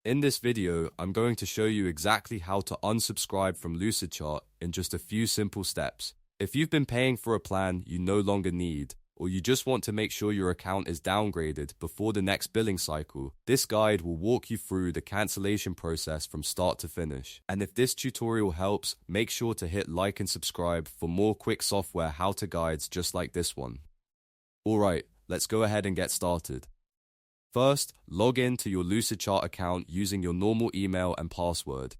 In this video, I'm going to show you exactly how to unsubscribe from Lucidchart in just a few simple steps. If you've been paying for a plan you no longer need, or you just want to make sure your account is downgraded before the next billing cycle, this guide will walk you through the cancellation process from start to finish. And if this tutorial helps, make sure to hit like and subscribe for more quick software how-to guides just like this one. Alright, let's go ahead and get started. First, log in to your Lucidchart account using your normal email and password.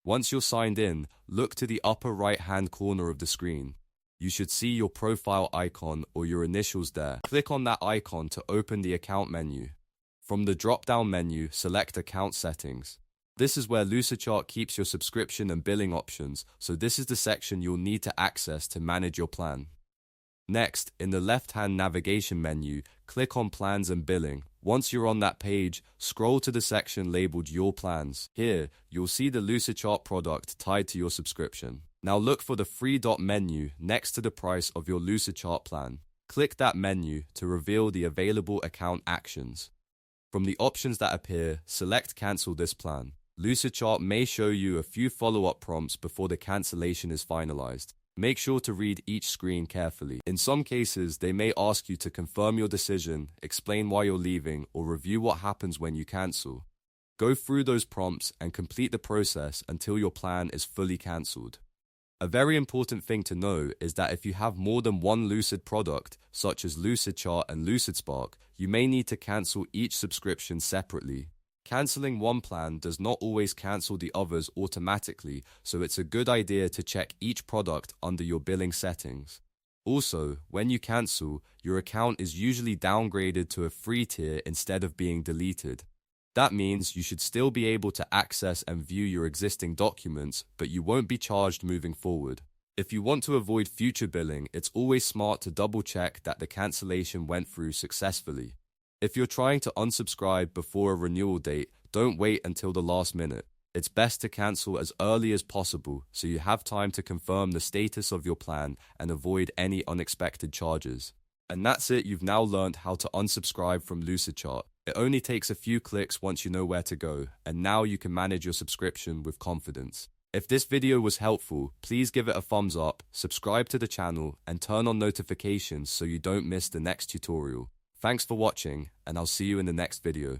Once you're signed in, look to the upper right-hand corner of the screen. You should see your profile icon or your initials there. Click on that icon to open the account menu. From the drop-down menu, select Account Settings. This is where Lucidchart keeps your subscription and billing options, so this is the section you'll need to access to manage your plan. Next, in the left-hand navigation menu, click on Plans and Billing. Once you're on that page, scroll to the section labeled Your Plans. Here, you'll see the Lucidchart product tied to your subscription. Now look for the three dot menu next to the price of your Lucidchart plan. Click that menu to reveal the available account actions. From the options that appear, select Cancel this plan. Lucidchart may show you a few follow-up prompts before the cancellation is finalized. Make sure to read each screen carefully. In some cases, they may ask you to confirm your decision, explain why you're leaving, or review what happens when you cancel. Go through those prompts and complete the process until your plan is fully cancelled. A very important thing to know is that if you have more than one Lucid product, such as Lucidchart and Lucidspark, you may need to cancel each subscription separately. Cancelling one plan does not always cancel the others automatically, so it's a good idea to check each product under your billing settings. Also, when you cancel, your account is usually downgraded to a free tier instead of being deleted. That means you should still be able to access and view your existing documents, but you won't be charged moving forward. If you want to avoid future billing, it's always smart to double-check that the cancellation went through successfully. If you're trying to unsubscribe before a renewal date, don't wait until the last minute. It's best to cancel as early as possible so you have time to confirm the status of your plan and avoid any unexpected charges. And that's it, you've now learned how to unsubscribe from Lucidchart. It only takes a few clicks once you know where to go, and now you can manage your subscription with confidence. If this video was helpful, please give it a thumbs up, subscribe to the channel, and turn on notifications so you don't miss the next tutorial. Thanks for watching, and I'll see you in the next video.